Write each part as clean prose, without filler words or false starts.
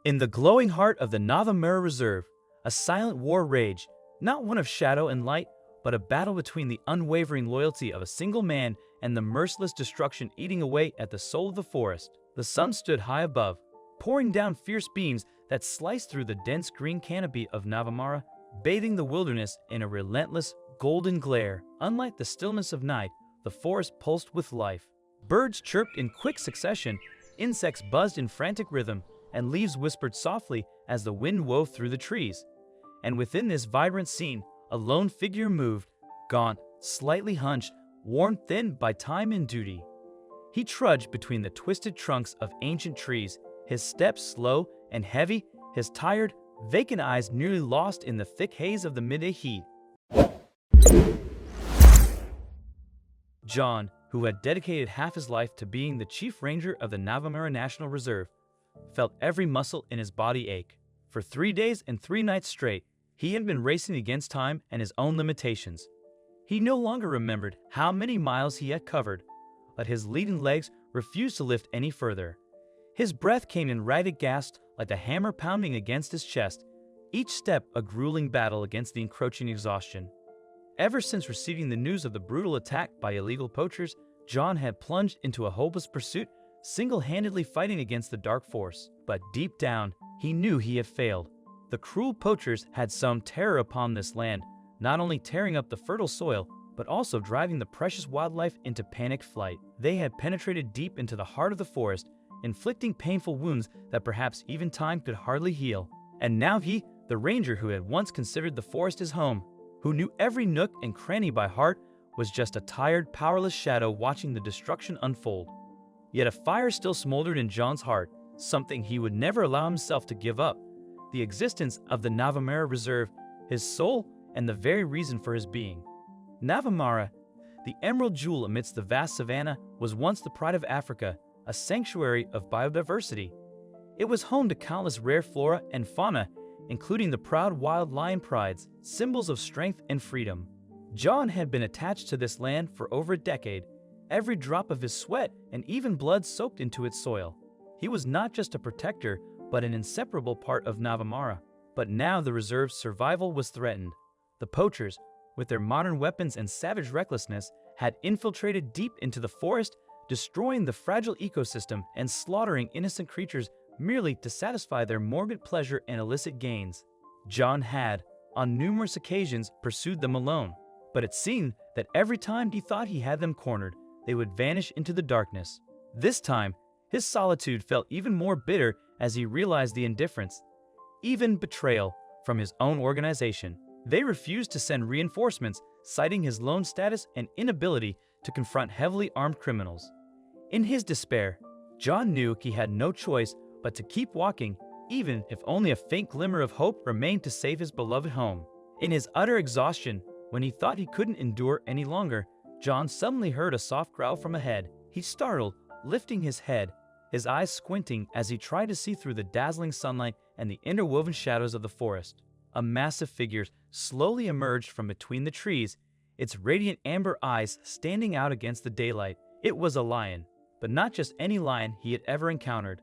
In the glowing heart of the Navamura Reserve, a silent war raged, not one of shadow and light, but a battle between the unwavering loyalty of a single man and the merciless destruction eating away at the soul of the forest. The sun stood high above, pouring down fierce beams that sliced through the dense green canopy of Navamura, bathing the wilderness in a relentless, golden glare. Unlike the stillness of night, the forest pulsed with life. Birds chirped in quick succession, insects buzzed in frantic rhythm, and leaves whispered softly as the wind wove through the trees. And within this vibrant scene, a lone figure moved, gaunt, slightly hunched, worn thin by time and duty. He trudged between the twisted trunks of ancient trees, his steps slow and heavy, his tired, vacant eyes nearly lost in the thick haze of the midday heat. John, who had dedicated half his life to being the chief ranger of the Navamura National Reserve, felt every muscle in his body ache. For 3 days and 3 nights straight, he had been racing against time and his own limitations. He no longer remembered how many miles he had covered, but his leading legs refused to lift any further. His breath came in ragged gasps like the hammer pounding against his chest, each step a grueling battle against the encroaching exhaustion. Ever since receiving the news of the brutal attack by illegal poachers, John had plunged into a hopeless pursuit, single-handedly fighting against the dark force. But deep down, he knew he had failed. The cruel poachers had sown terror upon this land, not only tearing up the fertile soil, but also driving the precious wildlife into panicked flight. They had penetrated deep into the heart of the forest, inflicting painful wounds that perhaps even time could hardly heal. And now he, the ranger who had once considered the forest his home, who knew every nook and cranny by heart, was just a tired, powerless shadow watching the destruction unfold. Yet a fire still smoldered in John's heart, something he would never allow himself to give up: the existence of the Navamura Reserve, his soul, and the very reason for his being. Navamura, the emerald jewel amidst the vast savanna, was once the pride of Africa, a sanctuary of biodiversity. It was home to countless rare flora and fauna, including the proud wild lion prides, symbols of strength and freedom. John had been attached to this land for over a decade, every drop of his sweat and even blood soaked into its soil. He was not just a protector, but an inseparable part of Navamura. But now the reserve's survival was threatened. The poachers, with their modern weapons and savage recklessness, had infiltrated deep into the forest, destroying the fragile ecosystem and slaughtering innocent creatures merely to satisfy their morbid pleasure and illicit gains. John had, on numerous occasions, pursued them alone, but it seemed that every time he thought he had them cornered, they would vanish into the darkness. This time, his solitude felt even more bitter as he realized the indifference, even betrayal, from his own organization. They refused to send reinforcements, citing his lone status and inability to confront heavily armed criminals. In his despair, John knew he had no choice but to keep walking, even if only a faint glimmer of hope remained to save his beloved home. In his utter exhaustion, when he thought he couldn't endure any longer, John suddenly heard a soft growl from ahead. He startled, lifting his head, his eyes squinting as he tried to see through the dazzling sunlight and the interwoven shadows of the forest. A massive figure slowly emerged from between the trees, its radiant amber eyes standing out against the daylight. It was a lion, but not just any lion he had ever encountered.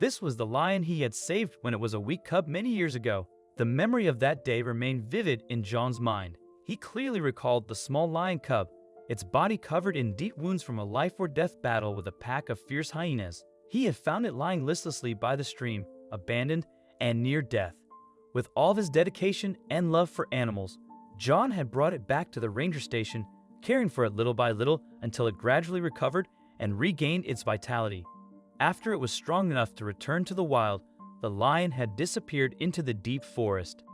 This was the lion he had saved when it was a weak cub many years ago. The memory of that day remained vivid in John's mind. He clearly recalled the small lion cub, its body covered in deep wounds from a life-or-death battle with a pack of fierce hyenas. He had found it lying listlessly by the stream, abandoned and near death. With all of his dedication and love for animals, John had brought it back to the ranger station, caring for it little by little until it gradually recovered and regained its vitality. After it was strong enough to return to the wild, the lion had disappeared into the deep forest.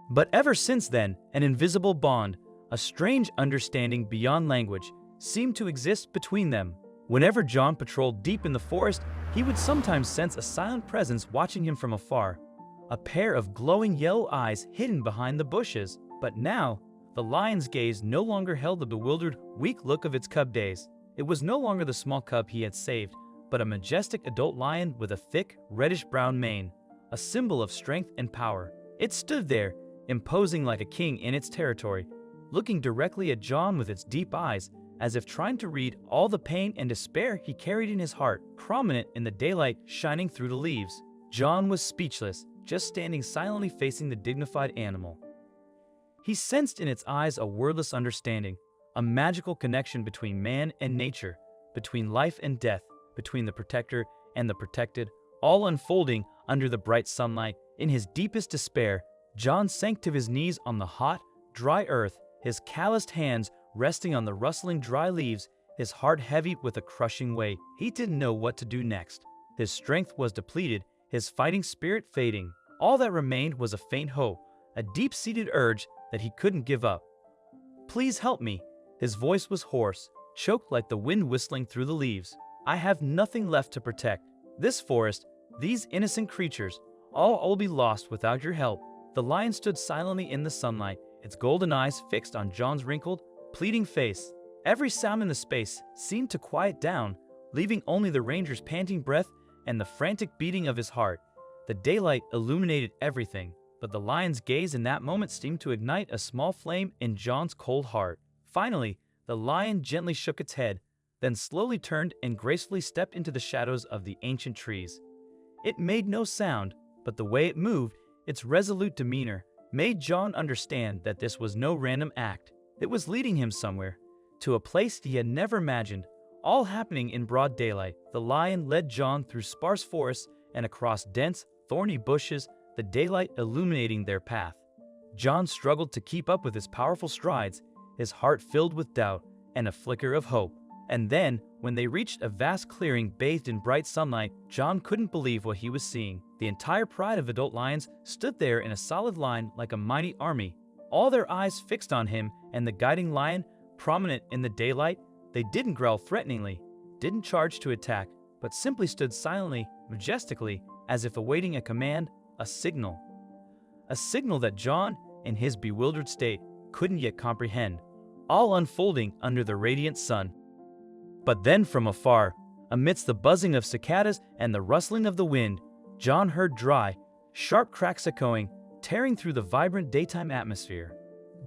But ever since then, an invisible bond, a strange understanding beyond language, seemed to exist between them. Whenever John patrolled deep in the forest, he would sometimes sense a silent presence watching him from afar, a pair of glowing yellow eyes hidden behind the bushes. But now, the lion's gaze no longer held the bewildered, weak look of its cub days. It was no longer the small cub he had saved, but a majestic adult lion with a thick, reddish-brown mane, a symbol of strength and power. It stood there, imposing like a king in its territory, looking directly at John with its deep eyes, as if trying to read all the pain and despair he carried in his heart, prominent in the daylight shining through the leaves. John was speechless, just standing silently facing the dignified animal. He sensed in its eyes a wordless understanding, a magical connection between man and nature, between life and death, between the protector and the protected, all unfolding under the bright sunlight. In his deepest despair, John sank to his knees on the hot, dry earth, his calloused hands resting on the rustling dry leaves, his heart heavy with a crushing weight. He didn't know what to do next. His strength was depleted, his fighting spirit fading. All that remained was a faint hope, a deep-seated urge that he couldn't give up. "Please help me." His voice was hoarse, choked like the wind whistling through the leaves. "I have nothing left to protect. This forest, these innocent creatures, all will be lost without your help." The lion stood silently in the sunlight, its golden eyes fixed on John's wrinkled, pleading face. Every sound in the space seemed to quiet down, leaving only the ranger's panting breath and the frantic beating of his heart. The daylight illuminated everything, but the lion's gaze in that moment seemed to ignite a small flame in John's cold heart. Finally, the lion gently shook its head, then slowly turned and gracefully stepped into the shadows of the ancient trees. It made no sound, but the way it moved, its resolute demeanor, made John understand that this was no random act. It was leading him somewhere, to a place he had never imagined, all happening in broad daylight. The lion led John through sparse forests and across dense, thorny bushes, the daylight illuminating their path. John struggled to keep up with his powerful strides, his heart filled with doubt and a flicker of hope. And then, when they reached a vast clearing bathed in bright sunlight, John couldn't believe what he was seeing. The entire pride of adult lions stood there in a solid line like a mighty army, all their eyes fixed on him and the guiding lion, prominent in the daylight. They didn't growl threateningly, didn't charge to attack, but simply stood silently, majestically, as if awaiting a command, a signal. A signal that John, in his bewildered state, couldn't yet comprehend, all unfolding under the radiant sun. But then from afar, amidst the buzzing of cicadas and the rustling of the wind, John heard dry, sharp cracks echoing, tearing through the vibrant daytime atmosphere.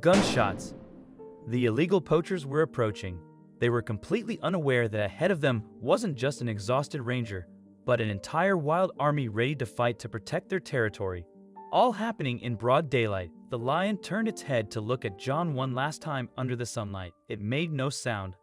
Gunshots. The illegal poachers were approaching. They were completely unaware that ahead of them wasn't just an exhausted ranger, but an entire wild army ready to fight to protect their territory. All happening in broad daylight. The lion turned its head to look at John one last time under the sunlight. It made no sound,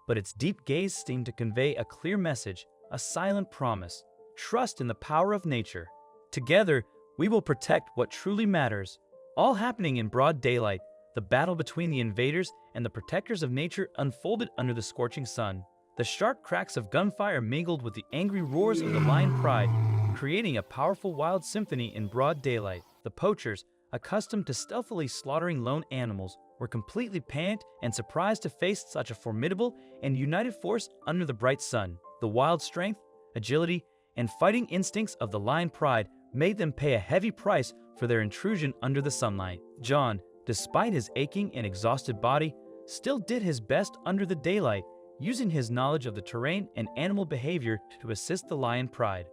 but its deep gaze seemed to convey a clear message, a silent promise. Trust in the power of nature. Together, we will protect what truly matters. All happening in broad daylight, the battle between the invaders and the protectors of nature unfolded under the scorching sun. The sharp cracks of gunfire mingled with the angry roars of the lion pride, creating a powerful wild symphony in broad daylight. The poachers, accustomed to stealthily slaughtering lone animals, were completely panicked and surprised to face such a formidable and united force under the bright sun. The wild strength, agility, and fighting instincts of the lion pride made them pay a heavy price for their intrusion under the sunlight. John, despite his aching and exhausted body, still did his best under the daylight, using his knowledge of the terrain and animal behavior to assist the lion pride.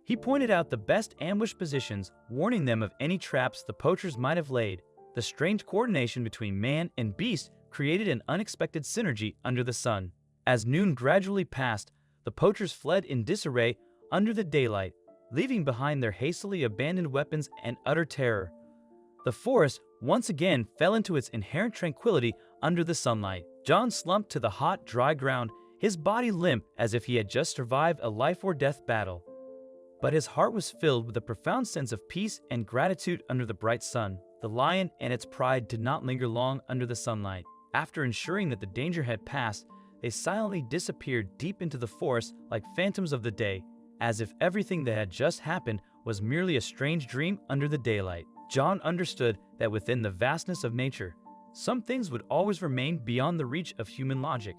He pointed out the best ambush positions, warning them of any traps the poachers might have laid. The strange coordination between man and beast created an unexpected synergy under the sun. As noon gradually passed, the poachers fled in disarray under the daylight, leaving behind their hastily abandoned weapons and utter terror. The forest once again fell into its inherent tranquility under the sunlight. John slumped to the hot, dry ground, his body limp as if he had just survived a life-or-death battle. But his heart was filled with a profound sense of peace and gratitude under the bright sun. The lion and its pride did not linger long under the sunlight. After ensuring that the danger had passed, they silently disappeared deep into the forest like phantoms of the day, as if everything that had just happened was merely a strange dream under the daylight. John understood that within the vastness of nature, some things would always remain beyond the reach of human logic.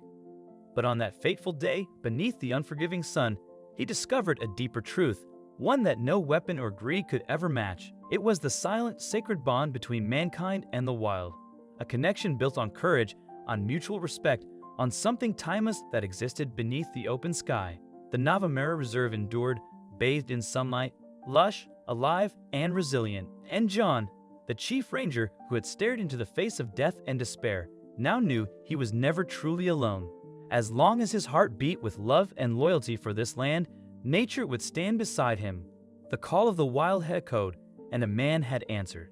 But on that fateful day, beneath the unforgiving sun, he discovered a deeper truth, one that no weapon or greed could ever match. It was the silent, sacred bond between mankind and the wild, a connection built on courage, on mutual respect, on something timeless that existed beneath the open sky. The Navamera Reserve endured, bathed in sunlight, lush, alive, and resilient. And John, the chief ranger who had stared into the face of death and despair, now knew he was never truly alone. As long as his heart beat with love and loyalty for this land, nature would stand beside him, The call of the wild had echoed, and a man had answered.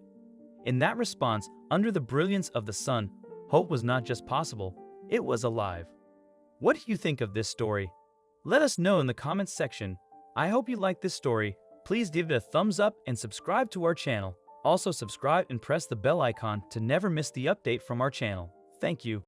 In that response, under the brilliance of the sun, hope was not just possible, it was alive. What do you think of this story? Let us know in the comments section. I hope you liked this story. Please give it a thumbs up and subscribe to our channel. Also subscribe and press the bell icon to never miss the update from our channel. Thank you.